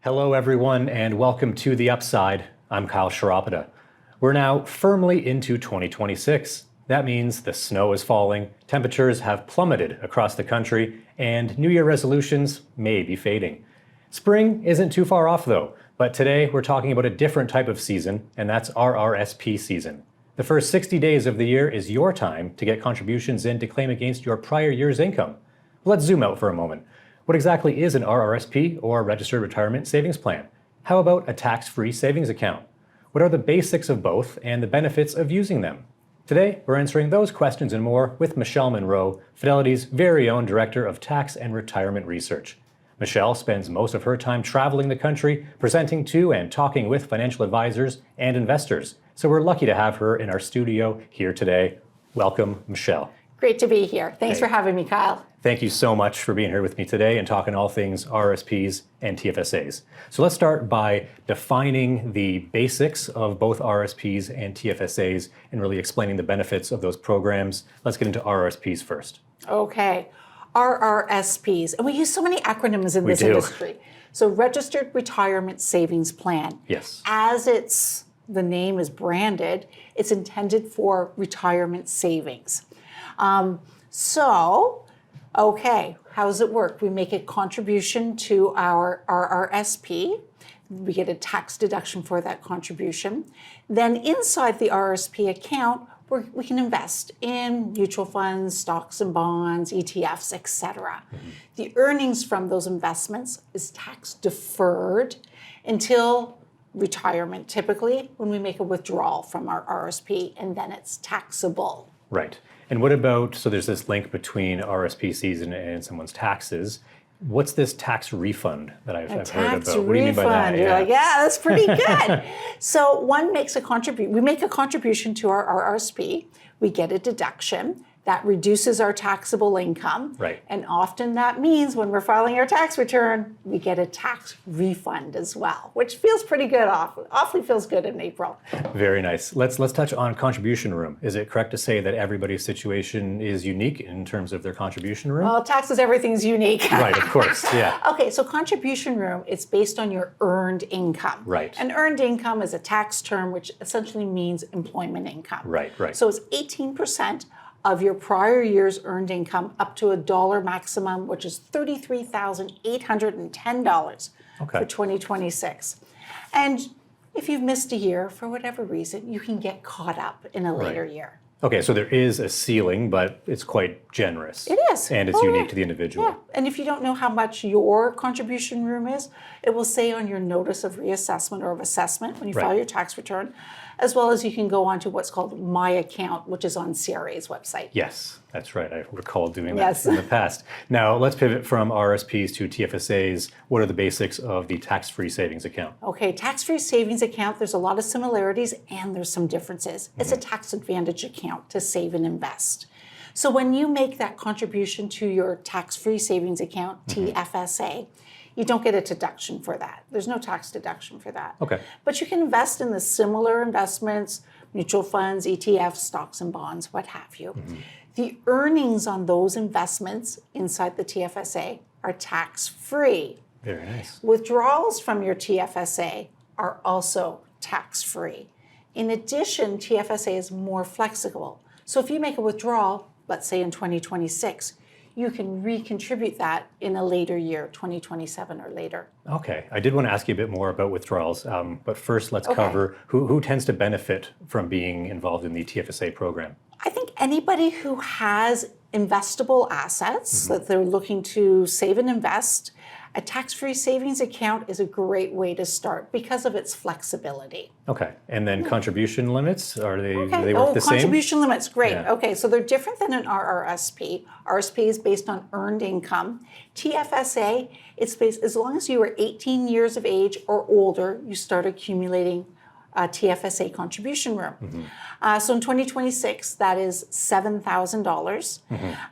Hello, everyone, and welcome to The Upside. I'm Kyle Cheropita. We're now firmly into 2026. That means the snow is falling, temperatures have plummeted across the country, and New Year resolutions may be fading. Spring isn't too far off, though, but today we're talking about a different type of season, and that's RRSP season. The first 60 days of the year is your time to get contributions in to claim against your prior year's income. Let's zoom out for a moment. What exactly is an RRSP, or Registered Retirement Savings Plan? How about a tax-free savings account? What are the basics of both and the benefits of using them? Today, we're answering those questions and more with Michelle Munro, Fidelity's very own Director of Tax and Retirement Research. Michelle spends most of her time traveling the country, presenting to and talking with financial advisors and investors. So we're lucky to have her in our studio here today. Welcome, Michelle. Great to be here. Thanks for having me, Kyle. Thank you so much for being here with me today and talking all things RRSPs and TFSAs. So let's start by defining the basics of both RRSPs and TFSAs and really explaining the benefits of those programs. Let's get into RRSPs first. Okay. RRSPs. And we use so many acronyms in this industry. So Registered Retirement Savings Plan. Yes. As the name is branded, it's intended for retirement savings. Okay, how does it work? We make a contribution to our RRSP. We get a tax deduction for that contribution. Then inside the RRSP account, we can invest in mutual funds, stocks and bonds, ETFs, etc. The earnings from those investments is tax deferred until retirement, typically, when we make a withdrawal from our RRSP, and then it's taxable. Right. And what about, so there's this link between RRSP season and someone's taxes. What's this tax refund that I've heard about? What do you mean by that? You're like, yeah, that's pretty good. So one makes a contribution. We make a contribution to our RRSP. We get a deduction that reduces our taxable income. Right. And often that means when we're filing our tax return, we get a tax refund as well, which feels pretty good. Awfully feels good in April. Very nice. Let's touch on contribution room. Is it correct to say that everybody's situation is unique in terms of their contribution room? Well, taxes, everything's unique. Right, of course, yeah. Okay, so contribution room, it's based on your earned income. Right. And earned income is a tax term which essentially means employment income. Right. So it's 18% of your prior year's earned income up to $1 maximum, which is $33,810 for 2026. And if you've missed a year for whatever reason, you can get caught up in a later year. Okay, so there is a ceiling, but it's quite generous. It is. And it's unique to the individual. Yeah, and if you don't know how much your contribution room is, it will say on your notice of reassessment or of assessment when you file your tax return, as well as you can go on to what's called My Account, which is on CRA's website. Yes, that's right. I recall doing that in the past. Now, let's pivot from RRSPs to TFSAs. What are the basics of the tax-free savings account? Okay, tax-free savings account, there's a lot of similarities and there's some differences. It's a tax advantage account to save and invest. So when you make that contribution to your tax-free savings account, TFSA, you don't get a deduction for that. There's no tax deduction for that. Okay. But you can invest in the similar investments, mutual funds, ETFs, stocks and bonds, what have you. The earnings on those investments inside the TFSA are tax-free. Very nice. Withdrawals from your TFSA are also tax-free. In addition, TFSA is more flexible. So if you make a withdrawal, let's say in 2026, you can recontribute that in a later year, 2027 or later. Okay, I did want to ask you a bit more about withdrawals, but first let's cover who tends to benefit from being involved in the TFSA program. I think anybody who has investable assets that they're looking to save and invest, a tax-free savings account is a great way to start because of its flexibility. Okay, and then contribution limits, do they work the same? Contribution limits, great. Yeah. Okay, so they're different than an RRSP. RRSP is based on earned income. TFSA, it's based, as long as you are 18 years of age or older, you start accumulating TFSA contribution room. So in 2026, that is $7,000.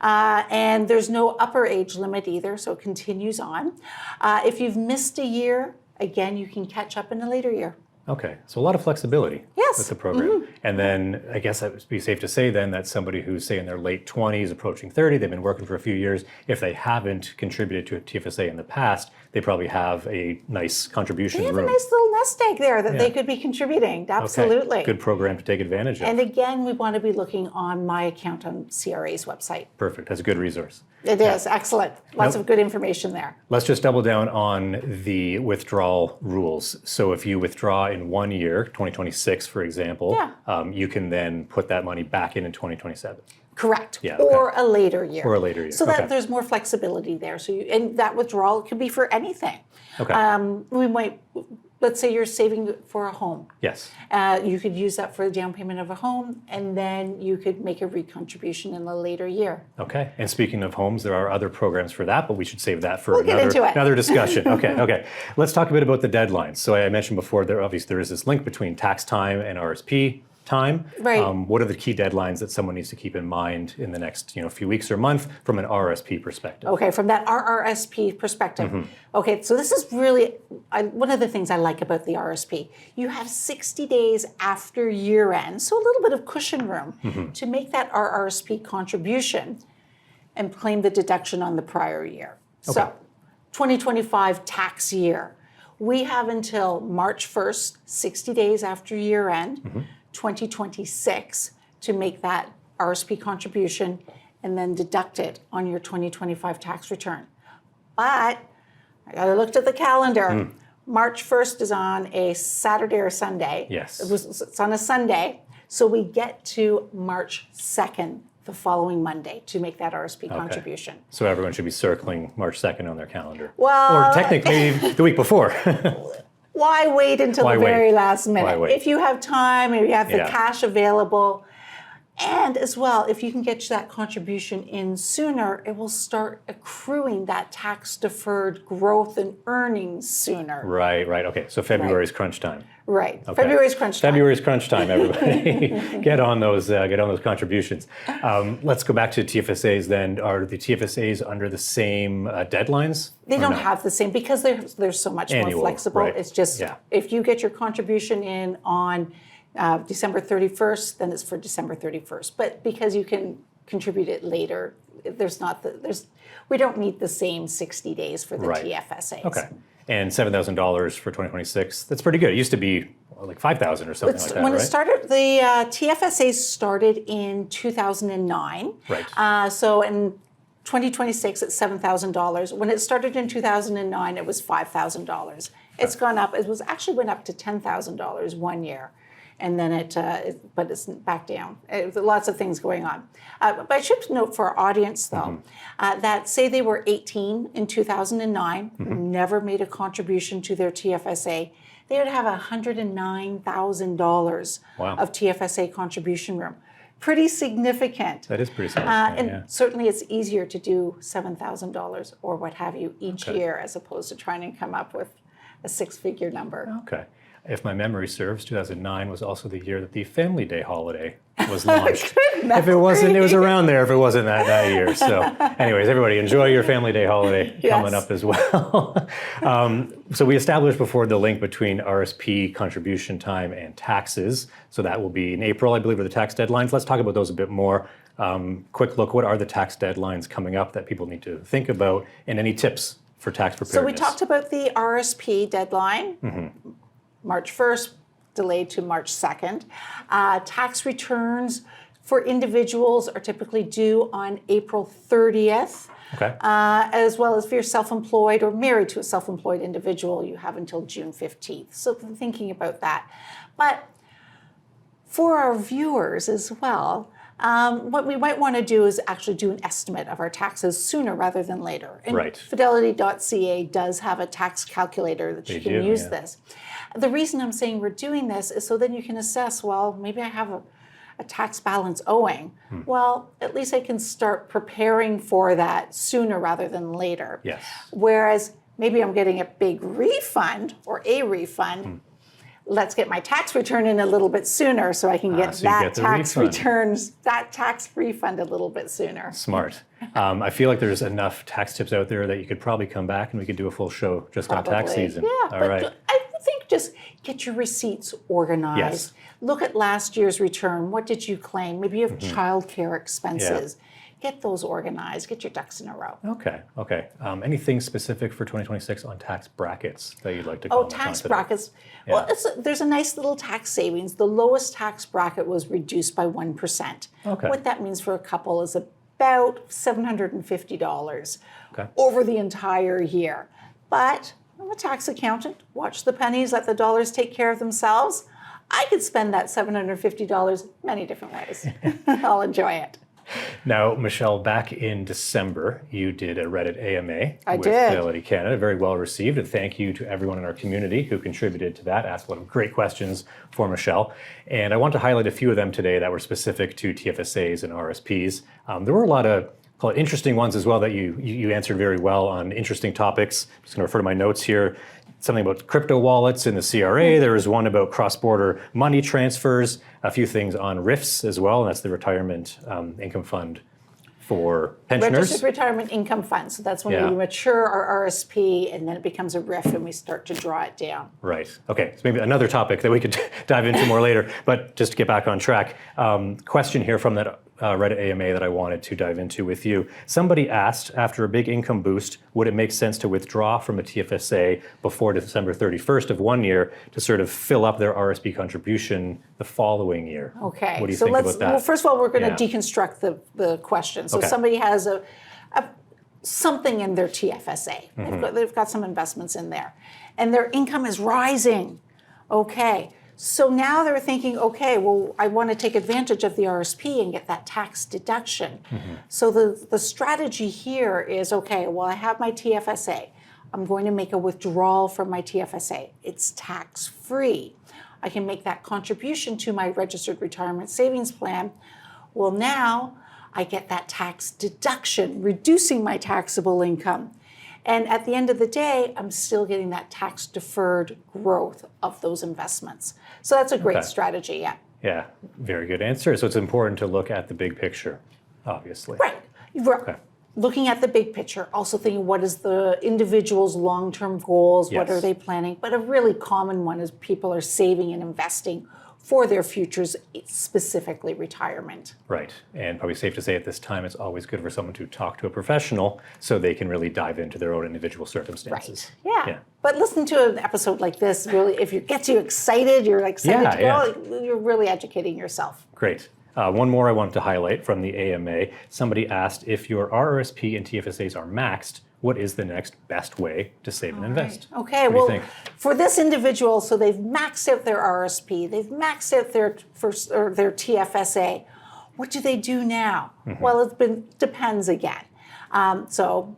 And there's no upper age limit either, so it continues on. If you've missed a year, again, you can catch up in a later year. Okay, so a lot of flexibility Yes. with the program. And then I guess it would be safe to say then that somebody who's, say, in their late 20s, approaching 30, they've been working for a few years, if they haven't contributed to a TFSA in the past, they probably have a nice contribution They have room. a nice little nest egg there that they could be contributing. Absolutely. Okay. Good program to take advantage of. And again, we want to be looking on my account on CRA's website. Perfect. That's a good resource. It is excellent. Lots of good information there. Let's just double down on the withdrawal rules. So if you withdraw in 1 year, 2026, for example, you can then put that money back in 2027. Correct. Yeah, or a later year. Or a later year. So that there's more flexibility there. So and that withdrawal could be for anything. Okay. We might, let's say you're saving for a home. Yes. You could use that for the down payment of a home, and then you could make a recontribution in a later year. Okay. And speaking of homes, there are other programs for that, but we should save that for get into it. another discussion. Okay. Let's talk a bit about the deadlines. So I mentioned before, there is this link between tax time and RSP time. Right. What are the key deadlines that someone needs to keep in mind in the next few weeks or month from an RRSP perspective? Okay, from that RRSP perspective. Okay, so this is really one of the things I like about the RRSP. You have 60 days after year end, so a little bit of cushion room to make that RRSP contribution and claim the deduction on the prior year. Okay. So 2025 tax year, we have until March 1st, 60 days after year end, 2026, to make that RSP contribution and then deduct it on your 2025 tax return. But I looked at the calendar. March 1st is on a Saturday or Sunday. Yes. It's on a Sunday. So we get to March 2nd, the following Monday, to make that RSP contribution. So everyone should be circling March 2nd on their calendar. Well, or technically the week before. why wait until the very last minute? Why wait? If you have time, if you have the cash available, and as well, if you can get that contribution in sooner, it will start accruing that tax-deferred growth and earnings sooner. Right. Okay, so February's crunch time. Right. Okay. February's crunch time. February's crunch time, everybody. Get on those contributions. Let's go back to TFSAs then. Are the TFSAs under the same deadlines? They don't have the same, because they're so much Annual, more flexible. right. It's just, if you get your contribution in on December 31st, then it's for December 31st. But because you can contribute it later, we don't need the same 60 days for the TFSAs. Okay. And $7,000 for 2026, that's pretty good. It used to be like $5,000 or something like that, When right? it started, the TFSAs started in 2009. Right. So in 2026, it's $7,000. When it started in 2009, it was $5,000. It's gone up. It went up to $10,000 1 year. And then but it's back down. Lots of things going on. But I should note for our audience, though, that say they were 18 in 2009, never made a contribution to their TFSA, they would have $109,000 of TFSA contribution room. Pretty significant. That is pretty significant, and certainly it's easier to do $7,000 or what have you each year, as opposed to trying to come up with a six-figure number. Okay. If my memory serves, 2009 was also the year that the Family Day holiday was launched. If it wasn't, it was around there if it wasn't that year. So anyways, everybody enjoy your Family Day holiday coming up as well. So we established before the link between RSP contribution time and taxes. So that will be in April, I believe, are the tax deadlines. Let's talk about those a bit more. Quick look, what are the tax deadlines coming up that people need to think about, and any tips for tax preparedness? So we talked about the RSP deadline. March 1st, delayed to March 2nd. Tax returns for individuals are typically due on April 30th. Okay. As well as if you're self-employed or married to a self-employed individual, you have until June 15th. So thinking about that. But for our viewers as well, what we might want to do is actually do an estimate of our taxes sooner rather than later. And Fidelity.ca does have a tax calculator that you can use this. The reason I'm saying we're doing this is so then you can assess, well, maybe I have a tax balance owing. Well, at least I can start preparing for that sooner rather than later. Yes. Whereas maybe I'm getting a big refund or a refund. Let's get my tax return in a little bit sooner so I can get that tax refund a little bit sooner. Smart. I feel like there's enough tax tips out there that you could probably come back and we could do a full show just on tax season. Yeah, All right. I think you just get your receipts organized. Yes. Look at last year's return. What did you claim? Maybe you have childcare expenses. Get those organized. Get your ducks in a row. Okay. Anything specific for 2026 on tax brackets that you'd like to Oh, comment on tax today? brackets. Yeah. Well, there's a nice little tax savings. The lowest tax bracket was reduced by 1%. Okay. What that means for a couple is about $750 Okay. over the entire year. But I'm a tax accountant. Watch the pennies, let the dollars take care of themselves. I could spend that $750 many different ways. I'll enjoy it. Now, Michelle, back in December, you did a Reddit AMA I with did. Fidelity Canada, very well received, and thank you to everyone in our community who contributed to that, asked a lot of great questions for Michelle. And I want to highlight a few of them today that were specific to TFSAs and RRSPs. There were a lot of call it interesting ones as well that you answered very well on interesting topics. I'm just going to refer to my notes here. Something about crypto wallets in the CRA. There was one about cross-border money transfers, a few things on RIFs as well, and that's the retirement income fund for pensioners. Registered Retirement Income Fund. So that's when Yeah. we mature our RSP and then it becomes a RIF and we start to draw it down. Right. Okay. So maybe another topic that we could dive into more later. But just to get back on track, question here from that Reddit AMA that I wanted to dive into with you. Somebody asked, after a big income boost, would it make sense to withdraw from a TFSA before December 31st of one year to sort of fill up their RSP contribution the following year? Okay. What do you so think about that? Well, first of all, we're going to Yeah. deconstruct the question. So Okay. somebody has something in their TFSA. Mm-hmm. They've got some investments in there. And their income is rising. Okay. So now they're thinking, okay, well, I want to take advantage of the RSP and get that tax deduction. Mm-hmm. So the strategy here is, okay, well, I have my TFSA. I'm going to make a withdrawal from my TFSA. It's tax-free. I can make that contribution to my registered retirement savings plan. Well, now I get that tax deduction, reducing my taxable income. And at the end of the day, I'm still getting that tax deferred growth of those investments. So that's a great Okay. strategy, yeah. Yeah, very good answer. So it's important to look at the big picture, obviously. Right. Looking at the big picture, also thinking what is the individual's long-term goals, what Yes. are they planning? But a really common one is people are saving and investing for their futures, specifically retirement. Right. And probably safe to say at this time, it's always good for someone to talk to a professional so they can really dive into their own individual circumstances. Yeah. But listen to an episode like this, really, if it gets you excited, you're excited to go, you're really educating yourself. Great. One more I wanted to highlight from the AMA. Somebody asked, if your RRSP and TFSAs are maxed, what is the next best way to save and invest? Right. Okay, What do you well, think? for this individual, so they've maxed out their RSP, they've maxed out their TFSA. What do they do now? Mm-hmm. Well, depends again. So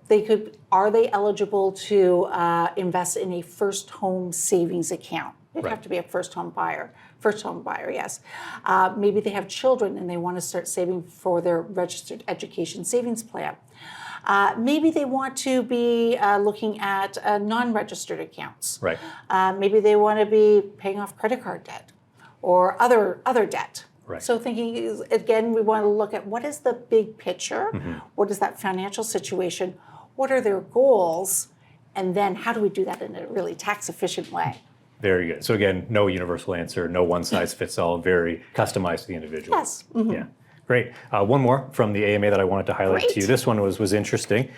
are they eligible to invest in a first home savings account? They'd Right. have to be a first home buyer, yes. Maybe they have children and they want to start saving for their registered education savings plan. Maybe they want to be looking at non-registered accounts. Right. Maybe they want to be paying off credit card debt or other debt. Right. So thinking is, again, we want to look at what is the big picture, what is that financial situation, what are their goals, and then how do we do that in a really tax efficient way? Very good. So again, no universal answer, no one size fits all, very customized to the individual. Yes. Mhm. Yeah. Great. One more from the AMA that I wanted to highlight to Great. you. This one was interesting.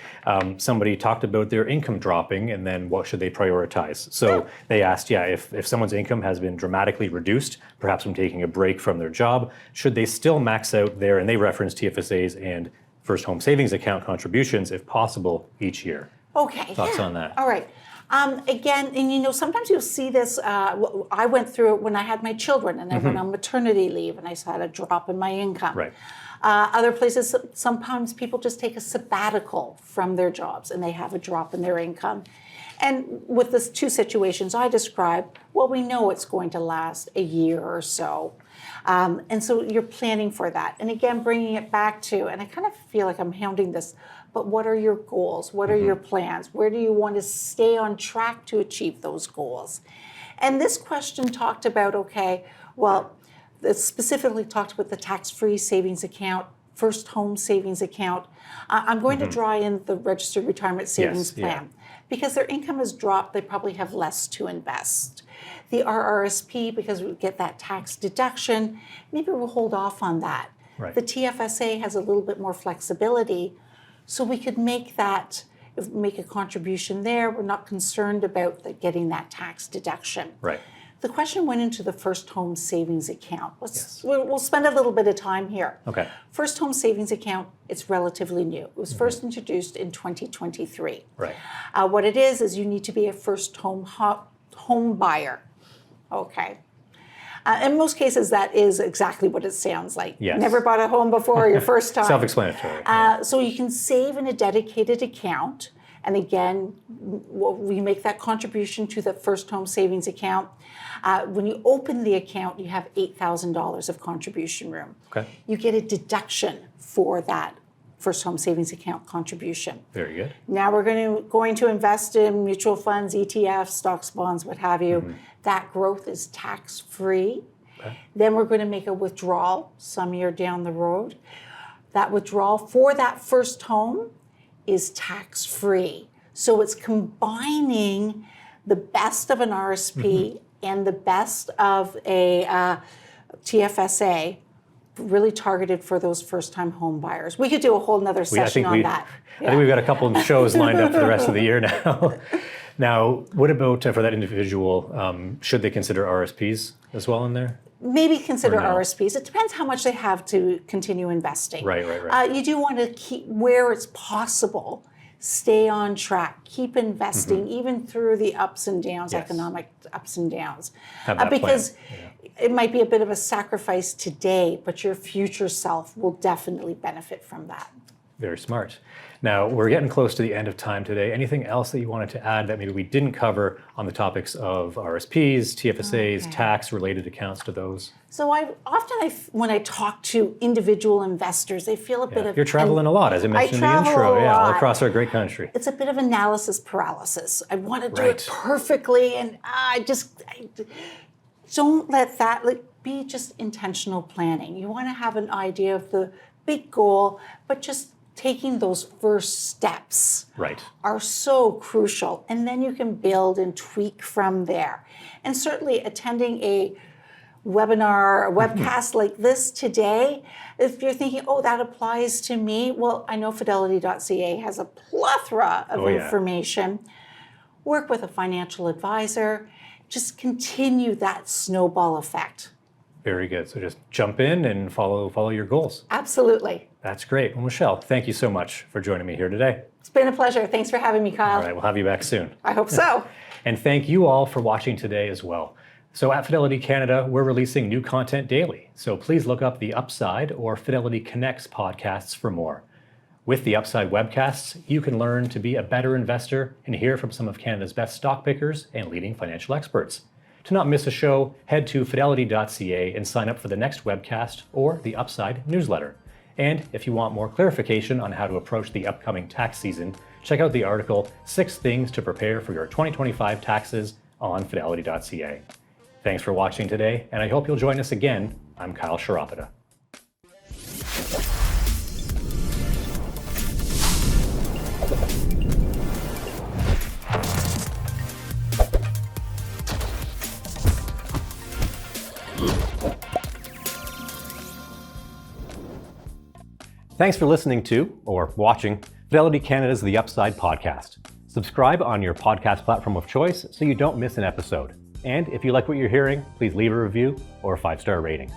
Somebody talked about their income dropping and then what should they prioritize. So they asked, if someone's income has been dramatically reduced, perhaps from taking a break from their job, should they still max out their, and they referenced TFSAs and first home savings account contributions if possible each year. Okay. Thoughts on that? All right. Again, and sometimes you'll see this. I went through it when I had my children, and I went on maternity leave, and I had a drop in my income. Right. Other places, sometimes people just take a sabbatical from their jobs, and they have a drop in their income. And with the two situations I described, well, we know it's going to last a year or so. And so you're planning for that. And again, bringing it back to, and I kind of feel like I'm hounding this, but what are your goals? What are your plans? Where do you want to stay on track to achieve those goals? And this question talked about, it specifically talked about the tax-free savings account first home savings account. I'm going to draw in the registered retirement savings plan. Because their income has dropped, they probably have less to invest. The RRSP, because we get that tax deduction, maybe we'll hold off on that. Right. The TFSA has a little bit more flexibility, so we could make a contribution there. We're not concerned about getting that tax deduction. Right. The question went into the first home savings account. We'll spend a little bit of time here. Okay. First home savings account, it's relatively new. It was first introduced in 2023. Right. What it is you need to be a first home buyer. Okay. In most cases, that is exactly what it sounds like. Yes. Never bought a home before, your first time. Self-explanatory. So you can save in a dedicated account. And again, we make that contribution to the first home savings account. When you open the account, you have $8,000 of contribution room. Okay. You get a deduction for that first home savings account contribution. Very good. Now we're going to invest in mutual funds, ETFs, stocks, bonds, what have you. That growth is tax-free. Okay. Then we're going to make a withdrawal some year down the road. That withdrawal for that first home is tax-free. So it's combining the best of an RSP and the best of a TFSA, really targeted for those first-time home buyers. We could do a whole nother session on that. I think we've got a couple of shows lined up for the rest of the year now. Now, what about for that individual? Should they consider RSPs as well in there? Maybe consider Or no? RSPs. It depends how much they have to continue investing. Right. You do want to keep, where it's possible, stay on track, keep investing even through the ups and downs, economic ups and downs. Have that because plan. it might be a bit of a sacrifice today, but your future self will definitely benefit from that. Very smart. Now, we're getting close to the end of time today. Anything else that you wanted to add that maybe we didn't cover on the topics of RSPs, TFSAs, tax-related accounts to those? So when I talk to individual investors, they feel a bit of... You're traveling a lot, as I mentioned in the intro. All across our great country. It's a bit of analysis paralysis. I want to do it perfectly, and I don't let that, be just intentional planning. You want to have an idea of the big goal, but just taking those first steps are so crucial. And then you can build and tweak from there. And certainly attending a webinar, a webcast like this today, if you're thinking, oh, that applies to me, well, I know Fidelity.ca has a plethora of information. Work with a financial advisor. Just continue that snowball effect. Very good. So just jump in and follow your goals. Absolutely. That's great. Well, Michelle, thank you so much for joining me here today. It's been a pleasure. Thanks for having me, Kyle. All right, we'll have you back soon. I hope so. And thank you all for watching today as well. So at Fidelity Canada, we're releasing new content daily. So please look up the Upside or Fidelity Connects podcasts for more. With the Upside webcasts, you can learn to be a better investor and hear from some of Canada's best stock pickers and leading financial experts. To not miss a show, head to fidelity.ca and sign up for the next webcast or the Upside newsletter. And if you want more clarification on how to approach the upcoming tax season, check out the article 6 Things to Prepare for Your 2025 Taxes on fidelity.ca. Thanks for watching today, and I hope you'll join us again. I'm Kyle Cheropita. Thanks for listening to, or watching, Fidelity Canada's The Upside podcast. Subscribe on your podcast platform of choice so you don't miss an episode. And if you like what you're hearing, please leave a review or a 5-star rating.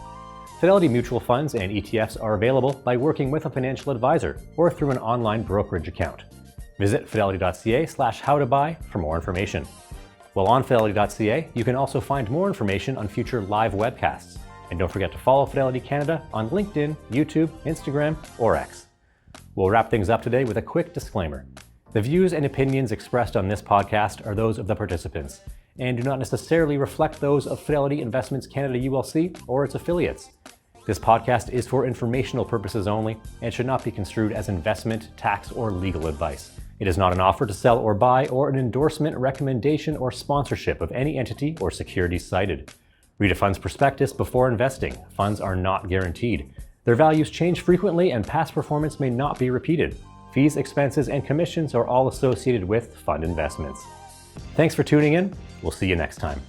Fidelity mutual funds and ETFs are available by working with a financial advisor or through an online brokerage account. Visit fidelity.ca/howtobuy for more information. While on fidelity.ca, you can also find more information on future live webcasts. And don't forget to follow Fidelity Canada on LinkedIn, YouTube, Instagram, or X. We'll wrap things up today with a quick disclaimer. The views and opinions expressed on this podcast are those of the participants and do not necessarily reflect those of Fidelity Investments Canada ULC or its affiliates. This podcast is for informational purposes only and should not be construed as investment, tax, or legal advice. It is not an offer to sell or buy or an endorsement, recommendation, or sponsorship of any entity or securities cited. Read a fund's prospectus before investing. Funds are not guaranteed. Their values change frequently and past performance may not be repeated. Fees, expenses, and commissions are all associated with fund investments. Thanks for tuning in. We'll see you next time.